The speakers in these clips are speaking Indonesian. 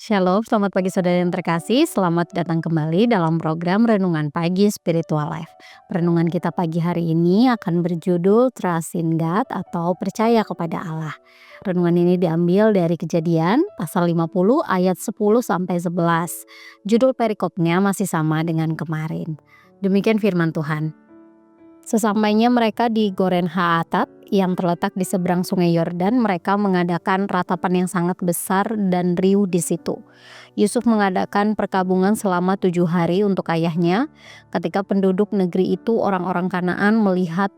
Shalom, selamat pagi saudara yang terkasih. Selamat datang kembali dalam program Renungan Pagi Spiritual Life. Renungan kita pagi hari ini akan berjudul Trust in God atau Percaya kepada Allah. Renungan ini diambil dari Kejadian pasal 50 ayat 10 sampai 11. Judul perikopnya masih sama dengan kemarin. Demikian firman Tuhan. Sesampainya mereka di Goren Haatat yang terletak di seberang sungai Yordan, mereka mengadakan ratapan yang sangat besar dan riuh di situ. Yusuf mengadakan perkabungan selama 7 hari untuk ayahnya. Ketika penduduk negeri itu, orang-orang Kanaan, melihat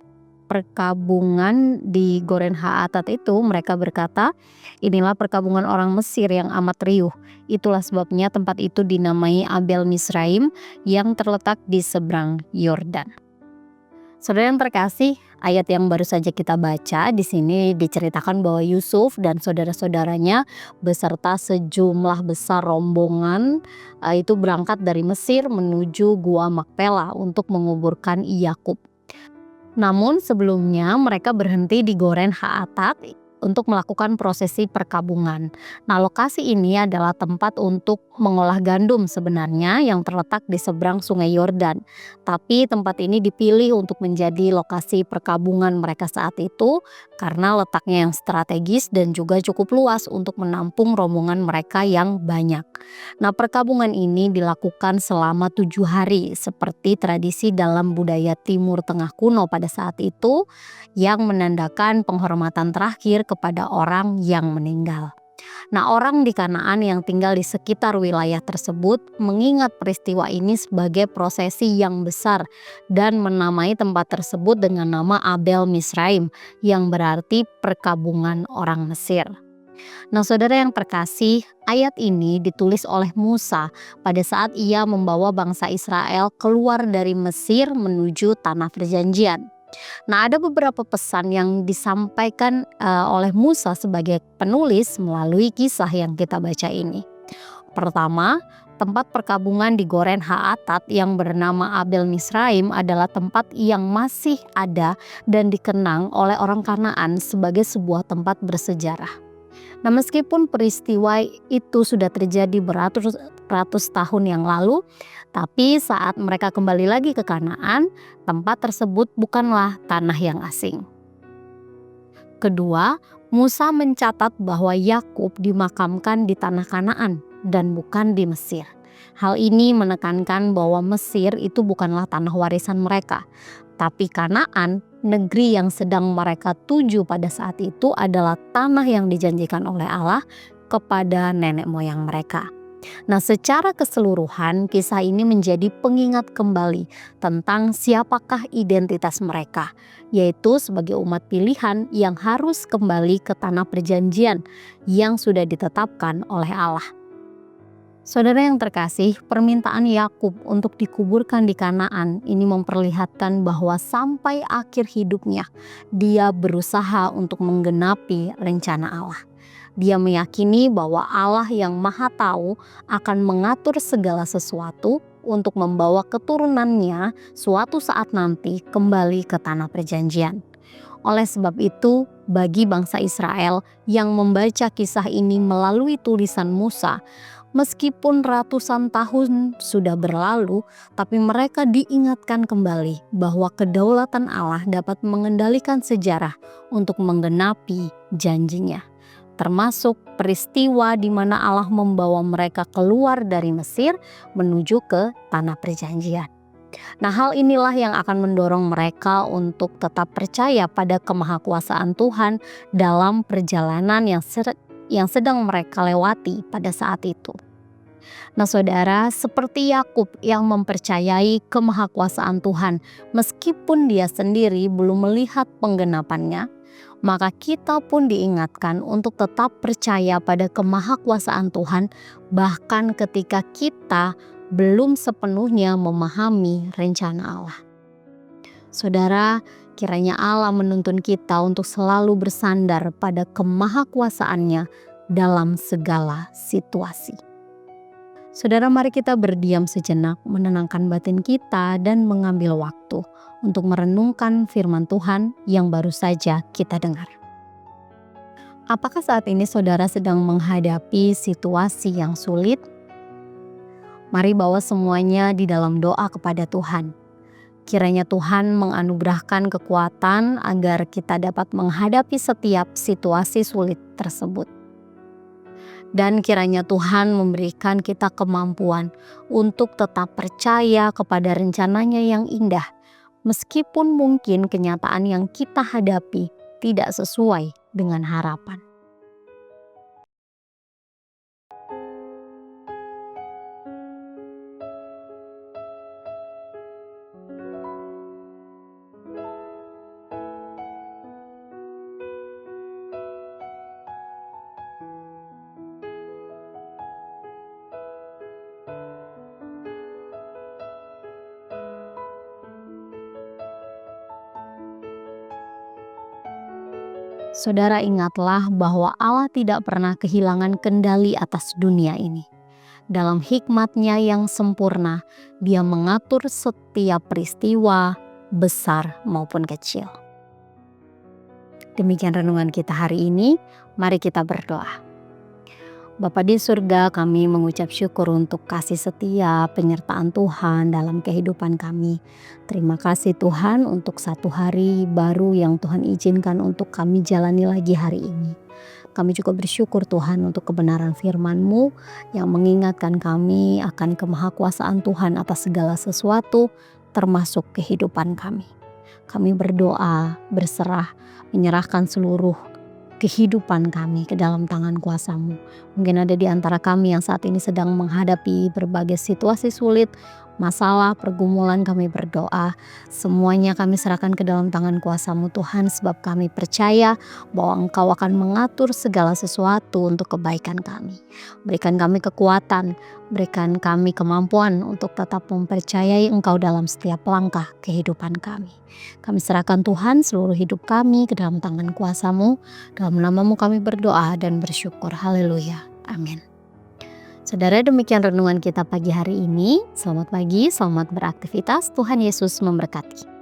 perkabungan di Goren Haatat itu, mereka berkata, "Inilah perkabungan orang Mesir yang amat riuh." Itulah sebabnya tempat itu dinamai Abel Misraim yang terletak di seberang Yordan. Saudara yang terkasih, ayat yang baru saja kita baca di sini diceritakan bahwa Yusuf dan saudara-saudaranya beserta sejumlah besar rombongan itu berangkat dari Mesir menuju Gua Makpela untuk menguburkan Yakub. Namun sebelumnya mereka berhenti di Goren Haatat untuk melakukan prosesi perkabungan. Nah, lokasi ini adalah tempat untuk mengolah gandum sebenarnya yang terletak di seberang Sungai Yordan. Tapi tempat ini dipilih untuk menjadi lokasi perkabungan mereka saat itu karena letaknya yang strategis dan juga cukup luas untuk menampung rombongan mereka yang banyak. Nah, perkabungan ini dilakukan selama 7 hari seperti tradisi dalam budaya Timur Tengah kuno pada saat itu yang menandakan penghormatan terakhir kepada orang yang meninggal. Nah, orang di Kanaan yang tinggal di sekitar wilayah tersebut mengingat peristiwa ini sebagai prosesi yang besar dan menamai tempat tersebut dengan nama Abel Misraim yang berarti perkabungan orang Mesir. Nah, saudara yang terkasih, ayat ini ditulis oleh Musa pada saat ia membawa bangsa Israel keluar dari Mesir menuju tanah perjanjian. Nah, ada beberapa pesan yang disampaikan oleh Musa sebagai penulis melalui kisah yang kita baca ini. Pertama, tempat perkabungan di Goren Haatat yang bernama Abel Misraim adalah tempat yang masih ada dan dikenang oleh orang Kanaan sebagai sebuah tempat bersejarah. Nah, meskipun peristiwa itu sudah terjadi beratus tahun yang lalu, tapi saat mereka kembali lagi ke Kanaan, tempat tersebut bukanlah tanah yang asing. Kedua, Musa mencatat bahwa Yakub dimakamkan di tanah Kanaan dan bukan di Mesir. Hal ini menekankan bahwa Mesir itu bukanlah tanah warisan mereka, tapi Kanaan, negeri yang sedang mereka tuju pada saat itu, adalah tanah yang dijanjikan oleh Allah kepada nenek moyang mereka. Nah, secara keseluruhan kisah ini menjadi pengingat kembali tentang siapakah identitas mereka, yaitu sebagai umat pilihan yang harus kembali ke tanah perjanjian yang sudah ditetapkan oleh Allah. Saudara yang terkasih, permintaan Yakub untuk dikuburkan di Kanaan ini memperlihatkan bahwa sampai akhir hidupnya dia berusaha untuk menggenapi rencana Allah. Dia meyakini bahwa Allah yang Maha Tahu akan mengatur segala sesuatu untuk membawa keturunannya suatu saat nanti kembali ke tanah perjanjian. Oleh sebab itu, bagi bangsa Israel yang membaca kisah ini melalui tulisan Musa, meskipun ratusan tahun sudah berlalu, tapi mereka diingatkan kembali bahwa kedaulatan Allah dapat mengendalikan sejarah untuk menggenapi janjinya. Termasuk peristiwa di mana Allah membawa mereka keluar dari Mesir menuju ke tanah perjanjian. Nah, hal inilah yang akan mendorong mereka untuk tetap percaya pada kemahakuasaan Tuhan dalam perjalanan yang sedang mereka lewati pada saat itu. Nah, saudara, seperti Yakub yang mempercayai kemahakuasaan Tuhan meskipun dia sendiri belum melihat penggenapannya, maka kita pun diingatkan untuk tetap percaya pada kemahakuasaan Tuhan bahkan ketika kita belum sepenuhnya memahami rencana Allah. Saudara, kiranya Allah menuntun kita untuk selalu bersandar pada kemahakuasaannya dalam segala situasi. Saudara, mari kita berdiam sejenak, menenangkan batin kita dan mengambil waktu untuk merenungkan firman Tuhan yang baru saja kita dengar. Apakah saat ini saudara sedang menghadapi situasi yang sulit? Mari bawa semuanya di dalam doa kepada Tuhan. Kiranya Tuhan menganugerahkan kekuatan agar kita dapat menghadapi setiap situasi sulit tersebut. Dan kiranya Tuhan memberikan kita kemampuan untuk tetap percaya kepada rencananya yang indah, meskipun mungkin kenyataan yang kita hadapi tidak sesuai dengan harapan. Saudara, ingatlah bahwa Allah tidak pernah kehilangan kendali atas dunia ini. Dalam hikmat-Nya yang sempurna, Dia mengatur setiap peristiwa, besar maupun kecil. Demikian renungan kita hari ini. Mari kita berdoa. Bapa di surga, kami mengucap syukur untuk kasih setia penyertaan Tuhan dalam kehidupan kami. Terima kasih Tuhan untuk satu hari baru yang Tuhan izinkan untuk kami jalani lagi hari ini. Kami juga bersyukur Tuhan untuk kebenaran firman-Mu yang mengingatkan kami akan kemahakuasaan Tuhan atas segala sesuatu, termasuk kehidupan kami. Kami berdoa, berserah, menyerahkan seluruh kehidupan kami ke dalam tangan kuasa-Mu. Mungkin ada di antara kami yang saat ini sedang menghadapi berbagai situasi sulit, masalah, pergumulan. Kami berdoa, semuanya kami serahkan ke dalam tangan kuasa-Mu Tuhan, sebab kami percaya bahwa Engkau akan mengatur segala sesuatu untuk kebaikan kami. Berikan kami kekuatan, berikan kami kemampuan untuk tetap mempercayai Engkau dalam setiap langkah kehidupan kami. Kami serahkan Tuhan seluruh hidup kami ke dalam tangan kuasa-Mu. Dalam nama-Mu kami berdoa dan bersyukur. Haleluya. Amin. Saudara, demikian renungan kita pagi hari ini. Selamat pagi, selamat beraktivitas. Tuhan Yesus memberkati.